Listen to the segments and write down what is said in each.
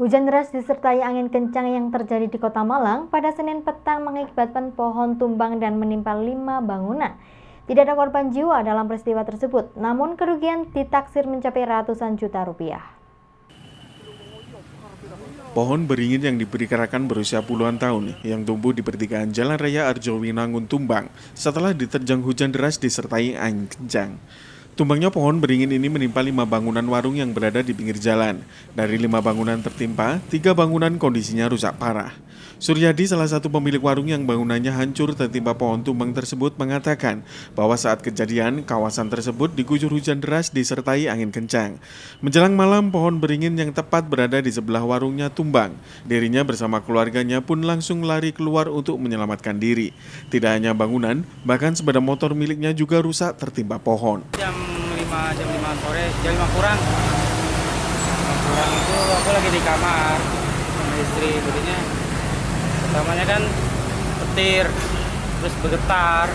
Hujan deras disertai angin kencang yang terjadi di Kota Malang pada Senin petang mengakibatkan pohon tumbang dan menimpa 5 bangunan. Tidak ada korban jiwa dalam peristiwa tersebut, namun kerugian ditaksir mencapai ratusan juta rupiah. Pohon beringin yang diperkirakan berusia puluhan tahun yang tumbuh di pertigaan Jalan Raya Arjowinangun tumbang setelah diterjang hujan deras disertai angin kencang. Tumbangnya pohon beringin ini menimpa 5 bangunan warung yang berada di pinggir jalan. Dari 5 bangunan tertimpa, 3 bangunan kondisinya rusak parah. Suryadi, salah satu pemilik warung yang bangunannya hancur tertimpa pohon tumbang tersebut, mengatakan bahwa saat kejadian, kawasan tersebut diguyur hujan deras disertai angin kencang. Menjelang malam, pohon beringin yang tepat berada di sebelah warungnya tumbang. Dirinya bersama keluarganya pun langsung lari keluar untuk menyelamatkan diri. Tidak hanya bangunan, bahkan sepeda motor miliknya juga rusak tertimpa pohon. Jam 5 sore, jam 5 kurang. Kurang itu aku lagi di kamar sama istri, jadinya pertamanya kan petir, terus bergetar.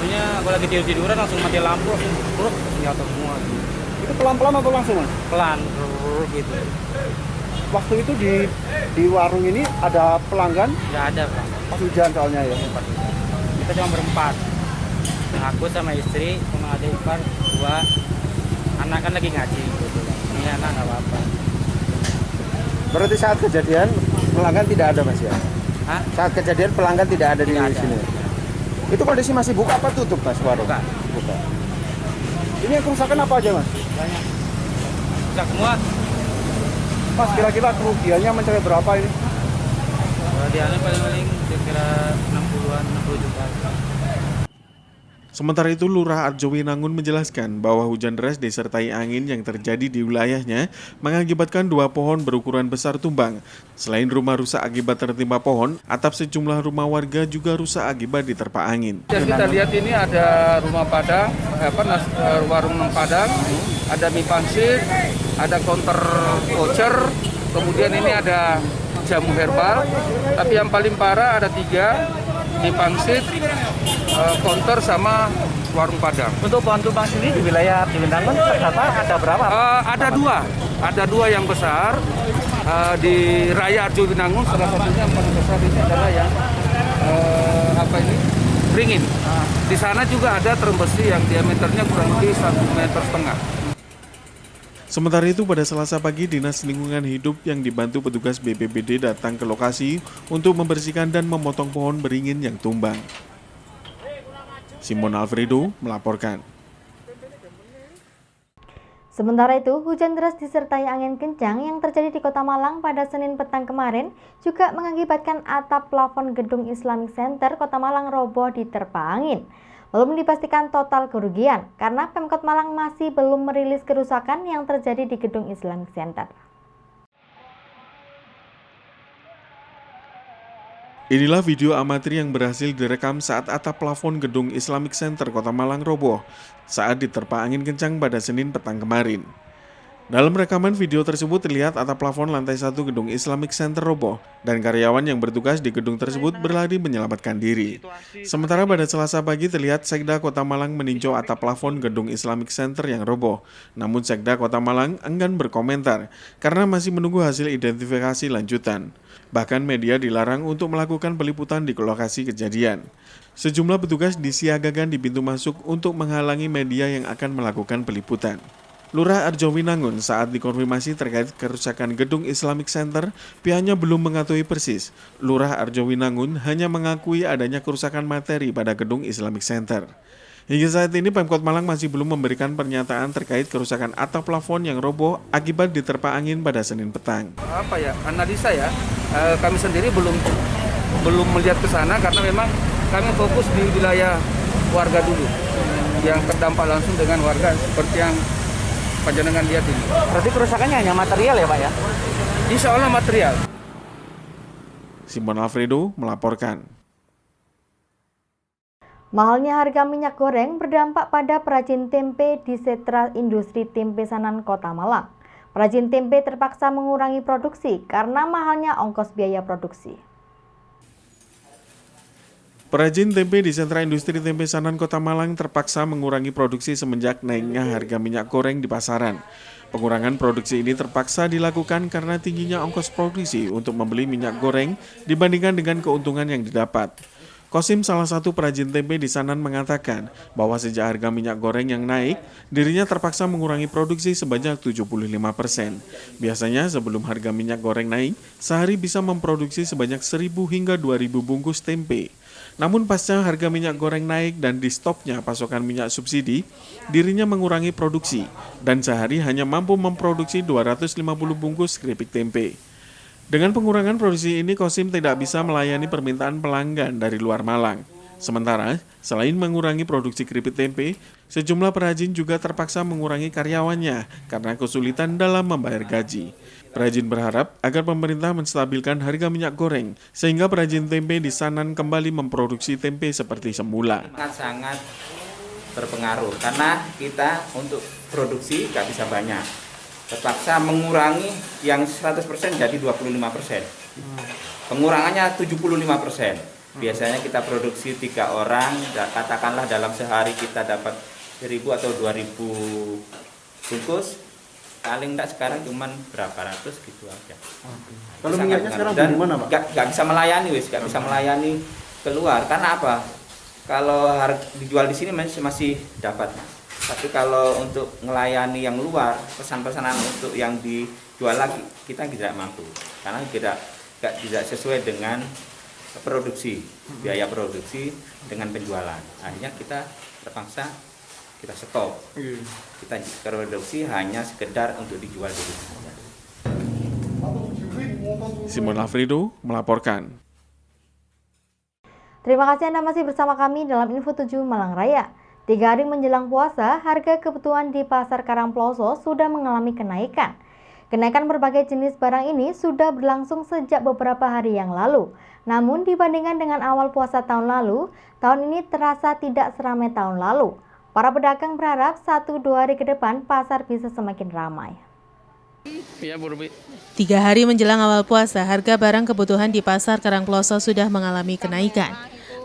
Punya aku lagi tiduran langsung mati lampu, langsung jatuh semua. Itu pelan-pelan atau langsung, Mas? Pelan, gitu. Waktu itu di warung ini ada pelanggan? Nggak ada, Pak. Pas hujan soalnya ya? Kita cuma berempat. Aku sama istri, sama adik ipar, 2. Anak kan lagi ngaji gitu. Ini anak nggak apa-apa. Berarti saat kejadian pelanggan tidak ada, Mas ya? Hah? Saat kejadian pelanggan tidak ada di Tidak ada. sini? Itu kondisi masih buka apa tutup, Mas, warung? Buka. Ini yang kerusakan apa aja, Mas? Banyak. Rusak semua. Mas, kira-kira kerugiannya mencapai berapa ini? Kalau di ane paling kira-kira 60 juta. Sementara itu, Lurah Arjowinangun menjelaskan bahwa hujan deras disertai angin yang terjadi di wilayahnya mengakibatkan 2 pohon berukuran besar tumbang. Selain rumah rusak akibat tertimpa pohon, atap sejumlah rumah warga juga rusak akibat diterpa angin. Kita lihat ini ada rumah Padang, warung Padang, ada mie pangsit, ada counter voucher, kemudian ini ada jamu herbal, tapi yang paling parah ada 3, mie pangsit, counter sama warung Padang. Untuk pohon tumbang sendiri di wilayah Arjowinangun tercatat ada berapa? Ada dua yang besar di Raya Arjowinangun. Salah satunya yang paling besar ini adalah yang beringin. Di sana juga ada terumbu besi yang diameternya kurang lebih 1,5 meter. Sementara itu, pada Selasa pagi, Dinas Lingkungan Hidup yang dibantu petugas BPBD datang ke lokasi untuk membersihkan dan memotong pohon beringin yang tumbang. Simon Alfredo melaporkan. Sementara itu, hujan deras disertai angin kencang yang terjadi di Kota Malang pada Senin petang kemarin juga mengakibatkan atap plafon gedung Islamic Center Kota Malang roboh diterpa angin. Belum dipastikan total kerugian karena Pemkot Malang masih belum merilis kerusakan yang terjadi di gedung Islamic Center. Inilah video amatir yang berhasil direkam saat atap plafon gedung Islamic Center Kota Malang roboh saat diterpa angin kencang pada Senin petang kemarin. Dalam rekaman video tersebut terlihat atap plafon lantai 1 gedung Islamic Center roboh dan karyawan yang bertugas di gedung tersebut berlari menyelamatkan diri. Sementara pada Selasa pagi terlihat Sekda Kota Malang meninjau atap plafon gedung Islamic Center yang roboh. Namun Sekda Kota Malang enggan berkomentar karena masih menunggu hasil identifikasi lanjutan. Bahkan media dilarang untuk melakukan peliputan di lokasi kejadian. Sejumlah petugas disiagakan di pintu masuk untuk menghalangi media yang akan melakukan peliputan. Lurah Arjowinangun saat dikonfirmasi terkait kerusakan gedung Islamic Center, pihaknya belum mengetahui persis. Lurah Arjowinangun hanya mengakui adanya kerusakan materi pada gedung Islamic Center. Hingga saat ini Pemkot Malang masih belum memberikan pernyataan terkait kerusakan atap plafon yang roboh akibat diterpa angin pada Senin petang. Analisa ya, kami sendiri belum melihat ke sana karena memang kami fokus di wilayah warga dulu yang terdampak langsung dengan warga seperti yang panjenengan lihat ini. Berarti kerusakannya hanya material ya, Pak ya? Insya Allah material. Simon Alfredo melaporkan. Mahalnya harga minyak goreng berdampak pada perajin tempe di sentra industri tempe Sanan Kota Malang. Perajin tempe terpaksa mengurangi produksi karena mahalnya ongkos biaya produksi. Perajin tempe di sentra industri tempe Sanan Kota Malang terpaksa mengurangi produksi semenjak naiknya harga minyak goreng di pasaran. Pengurangan produksi ini terpaksa dilakukan karena tingginya ongkos produksi untuk membeli minyak goreng dibandingkan dengan keuntungan yang didapat. Kosim, salah satu perajin tempe di Sanan, mengatakan bahwa sejak harga minyak goreng yang naik, dirinya terpaksa mengurangi produksi sebanyak 75%. Biasanya sebelum harga minyak goreng naik, sehari bisa memproduksi sebanyak 1.000 hingga 2.000 bungkus tempe. Namun pasca harga minyak goreng naik dan di stopnya pasokan minyak subsidi, dirinya mengurangi produksi dan sehari hanya mampu memproduksi 250 bungkus keripik tempe. Dengan pengurangan produksi ini, Kosim tidak bisa melayani permintaan pelanggan dari luar Malang. Sementara, selain mengurangi produksi keripik tempe, sejumlah perajin juga terpaksa mengurangi karyawannya karena kesulitan dalam membayar gaji. Perajin berharap agar pemerintah menstabilkan harga minyak goreng, sehingga perajin tempe di Sanan kembali memproduksi tempe seperti semula. Sangat berpengaruh karena kita untuk produksi nggak bisa banyak. Terpaksa mengurangi yang 100% jadi 25%. Pengurangannya 75%. Biasanya kita produksi 3 orang, katakanlah dalam sehari kita dapat 1.000 atau 2.000 bungkus. Paling enggak sekarang cuman berapa ratus gitu aja. Kalau minyaknya sekarang di mana, Pak? Nggak bisa melayani, nggak bisa melayani keluar. Karena apa? Kalau dijual di sini masih dapat. Tapi kalau untuk melayani yang luar, pesan-pesanan untuk yang dijual lagi, kita tidak mampu. Karena tidak sesuai dengan produksi, biaya produksi dengan penjualan. Akhirnya kita terpaksa kita stop. Kita produksi hanya sekedar untuk dijual dulu. Simon Afrido melaporkan. Terima kasih Anda masih bersama kami dalam Info 7 Malang Raya. 3 hari menjelang puasa, harga kebutuhan di Pasar Karangploso sudah mengalami kenaikan. Kenaikan berbagai jenis barang ini sudah berlangsung sejak beberapa hari yang lalu. Namun dibandingkan dengan awal puasa tahun lalu, tahun ini terasa tidak seramai tahun lalu. Para pedagang berharap 1-2 hari ke depan pasar bisa semakin ramai. 3 hari menjelang awal puasa, harga barang kebutuhan di Pasar Karangploso sudah mengalami kenaikan.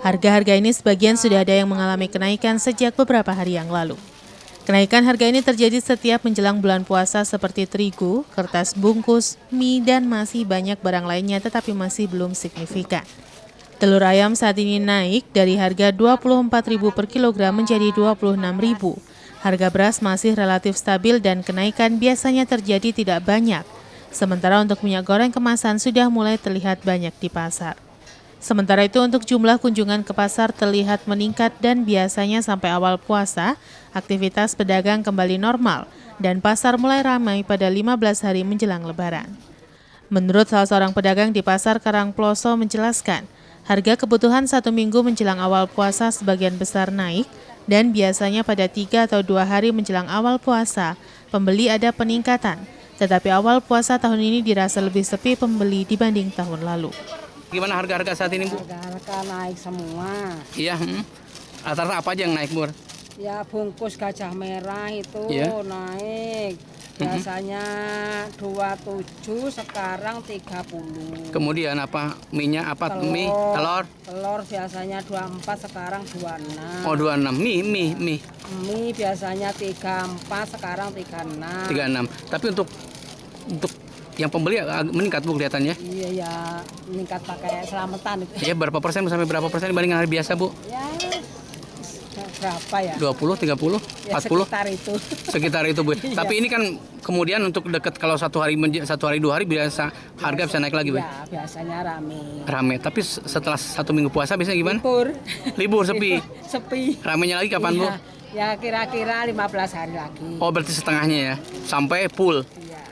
Harga-harga ini sebagian sudah ada yang mengalami kenaikan sejak beberapa hari yang lalu. Kenaikan harga ini terjadi setiap menjelang bulan puasa seperti terigu, kertas bungkus, mie, dan masih banyak barang lainnya tetapi masih belum signifikan. Telur ayam saat ini naik dari harga Rp24.000 per kilogram menjadi Rp26.000. Harga beras masih relatif stabil dan kenaikan biasanya terjadi tidak banyak. Sementara untuk minyak goreng kemasan sudah mulai terlihat banyak di pasar. Sementara itu untuk jumlah kunjungan ke pasar terlihat meningkat dan biasanya sampai awal puasa, aktivitas pedagang kembali normal dan pasar mulai ramai pada 15 hari menjelang Lebaran. Menurut salah seorang pedagang di Pasar Karangploso menjelaskan, harga kebutuhan 1 minggu menjelang awal puasa sebagian besar naik dan biasanya pada 3 atau 2 hari menjelang awal puasa, pembeli ada peningkatan. Tetapi awal puasa tahun ini dirasa lebih sepi pembeli dibanding tahun lalu. Gimana harga-harga saat ini, Bu? Harga naik semua. Iya, rata-rata apa aja yang naik, Bu? Ya bungkus gajah merah itu naik. Biasanya 27, sekarang 30. Kemudian apa? Minyak apa? Mie, telur? Telur biasanya 24, sekarang 26. Oh, 26. Mie. Mie biasanya 34, sekarang 36. 36. Tapi untuk yang pembeli meningkat, Bu, kelihatannya? Iya, ya meningkat pakai selamatan itu. Ya, berapa persen sampai berapa persen dibanding hari biasa, Bu? Ya berapa ya? 20, 30, ya, 40? Sekitar itu. Sekitar itu, Bu. Tapi ini kan kemudian untuk dekat kalau 1 hari 2 hari biasa harga bisa naik lagi, Bu. Ya, biasanya Rame. Tapi setelah 1 minggu puasa biasanya gimana? Libur sepi. Sepi. Ramenya lagi kapan, Bu? Ya kira-kira 15 hari lagi. Oh, berarti setengahnya ya. Sampai full. Iya.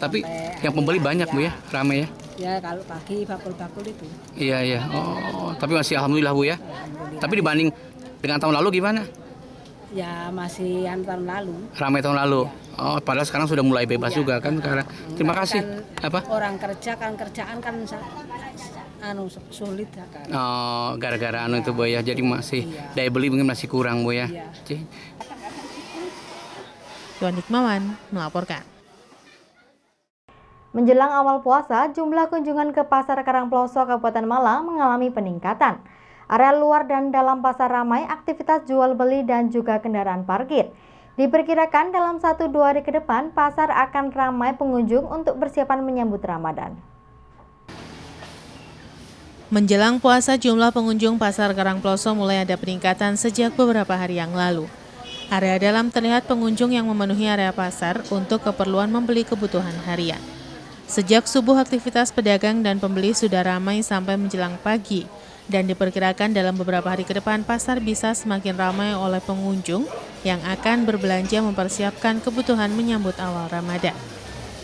Tapi yang pembeli banyak, Bu ya, rame ya. Ya kalau pagi bakul-bakul itu. Iya. Oh, tapi masih alhamdulillah, Bu ya. Tapi dibanding dengan tahun lalu gimana? Ya masih yang tahun lalu. Ramai tahun lalu. Ya. Oh, padahal sekarang sudah mulai bebas juga kan sekarang. Terima kasih. Apa? Orang kerjaan kan sulit ya kan. Oh, gara-gara itu, Bu ya. Jadi masih daya beli mungkin masih kurang, Bu ya. Tuan Hikmawan melaporkan. Menjelang awal puasa, jumlah kunjungan ke Pasar Karangploso Kabupaten Malang mengalami peningkatan. Area luar dan dalam pasar ramai aktivitas jual beli dan juga kendaraan parkir. Diperkirakan dalam 1-2 hari ke depan, pasar akan ramai pengunjung untuk persiapan menyambut Ramadan. Menjelang puasa, jumlah pengunjung Pasar Karangploso mulai ada peningkatan sejak beberapa hari yang lalu. Area dalam terlihat pengunjung yang memenuhi area pasar untuk keperluan membeli kebutuhan harian. Sejak subuh, aktivitas pedagang dan pembeli sudah ramai sampai menjelang pagi, dan diperkirakan dalam beberapa hari ke depan pasar bisa semakin ramai oleh pengunjung yang akan berbelanja mempersiapkan kebutuhan menyambut awal Ramadan.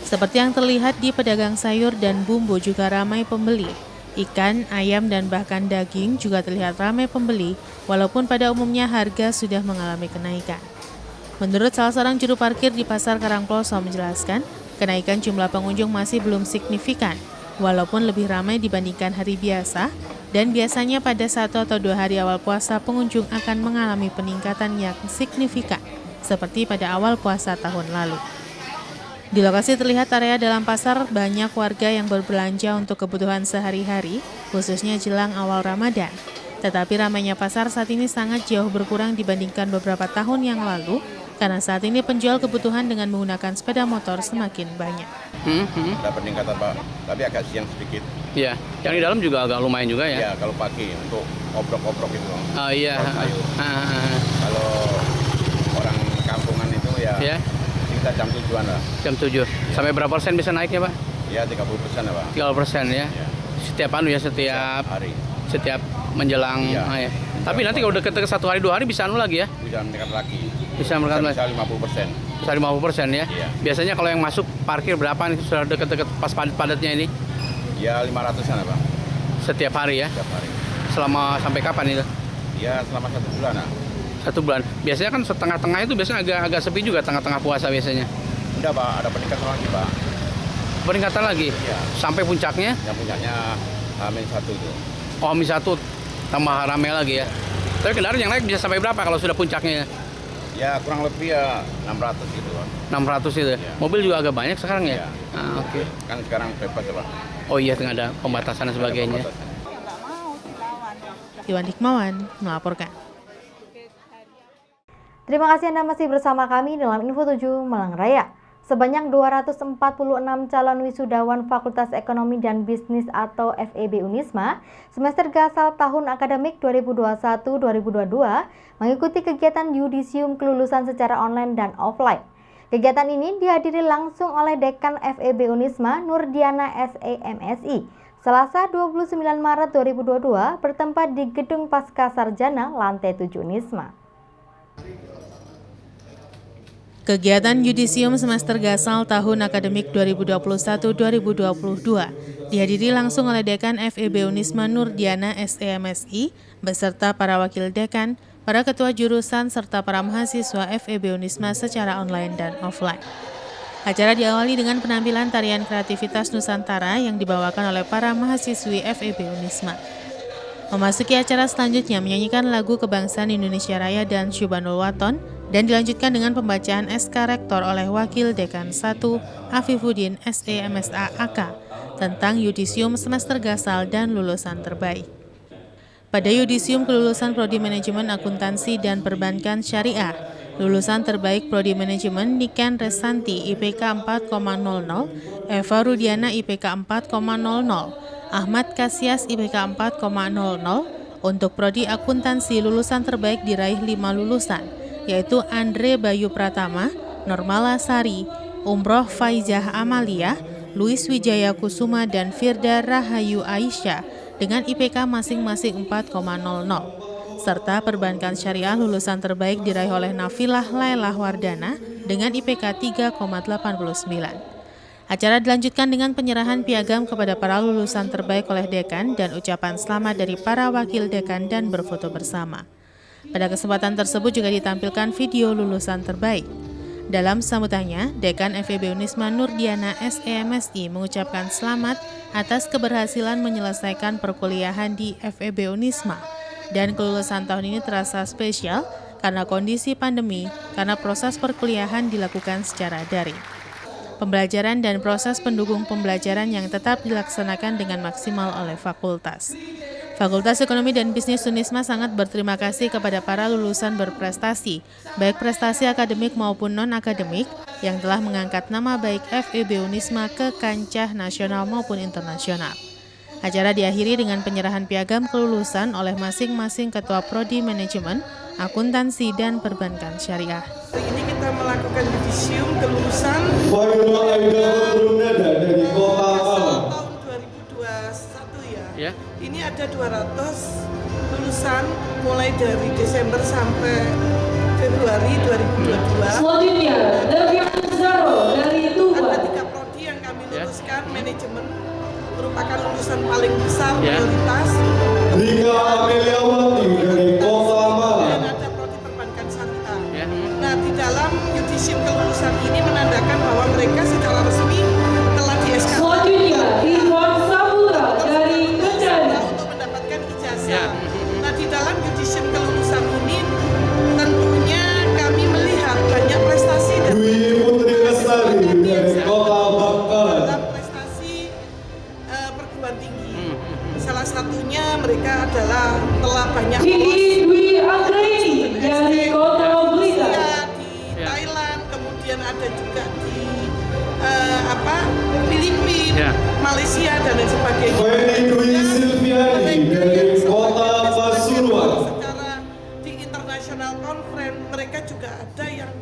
Seperti yang terlihat di pedagang sayur dan bumbu juga ramai pembeli. Ikan, ayam, dan bahkan daging juga terlihat ramai pembeli, walaupun pada umumnya harga sudah mengalami kenaikan. Menurut salah seorang juru parkir di Pasar Karangploso menjelaskan, kenaikan jumlah pengunjung masih belum signifikan, walaupun lebih ramai dibandingkan hari biasa, dan biasanya pada 1 atau 2 hari awal puasa pengunjung akan mengalami peningkatan yang signifikan, seperti pada awal puasa tahun lalu. Di lokasi terlihat area dalam pasar banyak warga yang berbelanja untuk kebutuhan sehari-hari, khususnya jelang awal Ramadan. Tetapi ramainya pasar saat ini sangat jauh berkurang dibandingkan beberapa tahun yang lalu, karena saat ini penjual kebutuhan dengan menggunakan sepeda motor semakin banyak. Ada peningkatan Pak, tapi agak siang sedikit. Iya, yang di dalam juga agak lumayan juga ya? Iya, kalau pagi untuk obrok-obrok itu. Oh iya. Kalau orang kampungan itu ya. Kita jam 7-an lah. Jam 7. Sampai berapa persen bisa naiknya Pak? Ya 30% lah Pak. 30% ya? Setiap setiap hari. Setiap menjelang. Ya. Tapi nanti kalau deket-deket 1 hari 2 hari bisa lagi ya? Bisa meningkat lagi. Bisa 50%. Bisa 50% ya? Iya. Biasanya kalau yang masuk parkir berapa nih sudah deket-deket pas padat-padatnya ini? Ya 500-an lah Pak. Setiap hari ya? Setiap hari. Selama sampai kapan itu? Ya selama 1 bulan lah. 1 bulan. Biasanya kan setengah-tengah itu biasanya agak sepi juga tengah-tengah puasa biasanya. Udah Pak, ada peningkatan lagi Pak. Peningkatan lagi? Iya. Sampai puncaknya? Yang puncaknya H-1 itu. Oh, H-1 tambah rame lagi ya. Tapi kendaraan yang naik bisa sampai berapa kalau sudah puncaknya? Ya kurang lebih ya 600 gitu Pak. 600 itu ya? Ya. Mobil juga agak banyak sekarang ya? Ya. Oke. Kan sekarang bebas ya Pak. Oh iya, tengah ada pembatasan dan sebagainya. Iwan Hikmawan melaporkan. Terima kasih Anda masih bersama kami dalam Info 7 Malang Raya. Sebanyak 246 calon wisudawan Fakultas Ekonomi dan Bisnis atau FEB Unisma semester gasal tahun akademik 2021-2022 mengikuti kegiatan yudisium kelulusan secara online dan offline. Kegiatan ini dihadiri langsung oleh Dekan FEB Unisma Nurdiana SEMSI. Selasa 29 Maret 2022 bertempat di Gedung Pascasarjana lantai 7 Unisma. Kegiatan yudisium semester gasal tahun akademik 2021-2022 dihadiri langsung oleh Dekan FEB Unisma Nurdiana SEMSI beserta para wakil dekan, para ketua jurusan serta para mahasiswa FEB Unisma secara online dan offline. Acara diawali dengan penampilan tarian kreativitas Nusantara yang dibawakan oleh para mahasiswi FEB Unisma. Memasuki acara selanjutnya menyanyikan lagu Kebangsaan Indonesia Raya dan Syubanul Waton dan dilanjutkan dengan pembacaan SK Rektor oleh Wakil Dekan 1 Afifuddin SEMSA AK tentang yudisium semester gasal dan lulusan terbaik. Pada yudisium kelulusan Prodi Manajemen Akuntansi dan Perbankan Syariah, lulusan terbaik Prodi Manajemen Niken Resanti IPK 4,00, Eva Rudiana IPK 4,00, Ahmad Kasyas IPK 4,00. Untuk Prodi Akuntansi lulusan terbaik diraih 5 lulusan, yaitu Andre Bayu Pratama, Normala Sari, Umroh Faizah Amalia, Luis Wijaya Kusuma, dan Firda Rahayu Aisyah dengan IPK masing-masing 4,00. Serta Perbankan Syariah lulusan terbaik diraih oleh Nafilah Lailah Wardana dengan IPK 3,89. Acara dilanjutkan dengan penyerahan piagam kepada para lulusan terbaik oleh dekan dan ucapan selamat dari para wakil dekan dan berfoto bersama. Pada kesempatan tersebut juga ditampilkan video lulusan terbaik. Dalam sambutannya, Dekan FEB Unisma Nurdiana SEMSI mengucapkan selamat atas keberhasilan menyelesaikan perkuliahan di FEB Unisma dan kelulusan tahun ini terasa spesial karena kondisi pandemi, karena proses perkuliahan dilakukan secara daring. Pembelajaran dan proses pendukung pembelajaran yang tetap dilaksanakan dengan maksimal oleh fakultas. Fakultas Ekonomi dan Bisnis Unisma sangat berterima kasih kepada para lulusan berprestasi, baik prestasi akademik maupun non-akademik, yang telah mengangkat nama baik FEB Unisma ke kancah nasional maupun internasional. Acara diakhiri dengan penyerahan piagam kelulusan oleh masing-masing Ketua Prodi Manajemen, Akuntansi, dan Perbankan Syariah. Hari ini kita melakukan yudisium kelulusan dari Kota tahun 2021 ya. Ini ada 200 lulusan mulai dari Desember sampai Februari 2022. Selanjutnya, Devian Zaro dari Tuban. Ada 3 prodi yang kami luluskan, manajemen merupakan lulusan paling besar prioritas. Rika Ameliawati dari Kota Malang. Dan ada prodi perbankan syariah. Nah, di dalam yudisium kelulusan ini menandakan bahwa mereka secara resmi telah di-SK. Selanjutnya, Iwan Saputra dari Kendari untuk mendapatkan ijazah. Nah, di dalam yudisium kelulusan ini tentunya kami melihat banyak prestasi Dwi Putri Lestari dari Kota Bangkalan. dalam prestasi perguruan tinggi. Salah satunya mereka adalah telah banyak Didi Dwi Anggreni dari Kota Blitar. di Thailand, kemudian ada juga di Filipina, Malaysia dan lain sebagainya. Feni Dwi Silviani dari Kota Pasuruan. Secara di international conference mereka juga ada yang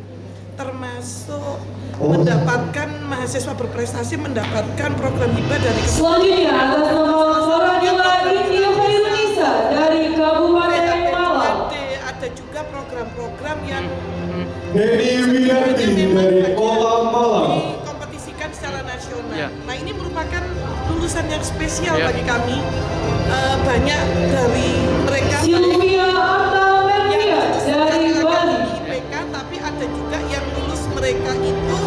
termasuk mendapatkan mahasiswa berprestasi mendapatkan program hibah dari Selanjutnya, atas nama Soradila India Khairunisa dari Kabupaten Malang. Ada juga program-program yang Neni Winardi dari Kota Malang. dikompetisikan secara nasional. Nah, ini merupakan lulusan yang spesial bagi kami. Banyak dari mereka Sylvia Arta Mervia dari Bali. IPK, tapi ada juga yang lulus mereka itu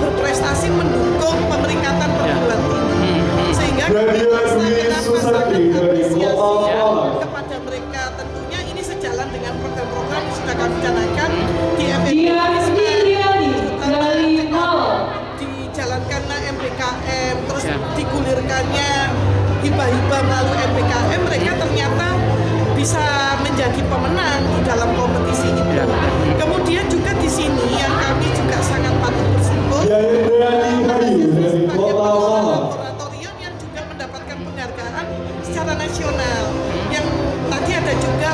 berprestasi mendukung pemeringkatan perguruan tinggi. Sehingga kami kepada mereka tentunya ini sejalan dengan program-program yang sudah kami canangkan di dari Malang. dijalankan MBKM, terus digulirkannya hibah-hibah melalui MBKM, mereka ternyata bisa menjadi pemenang di dalam kompetisi itu. Kemudian juga di sini yang kami juga sangat patut bersyukur sebagai laboratorium yang juga mendapatkan penghargaan secara nasional. Yang tadi ada juga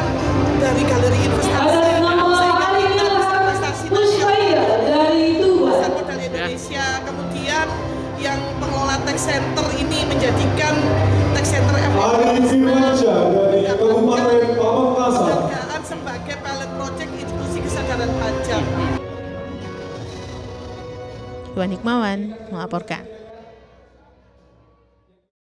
dari Galeri Investasi sehingga kita prestasi nasional dari Tuban. Modal Indonesia. Kemudian yang pengelola Tech Center ini menjadikan Tech Center Ari Firmansyah dari Kabupaten Pamekasan sebagai pilot project inklusi kesadaran pajak. Iwan Hikmawan melaporkan.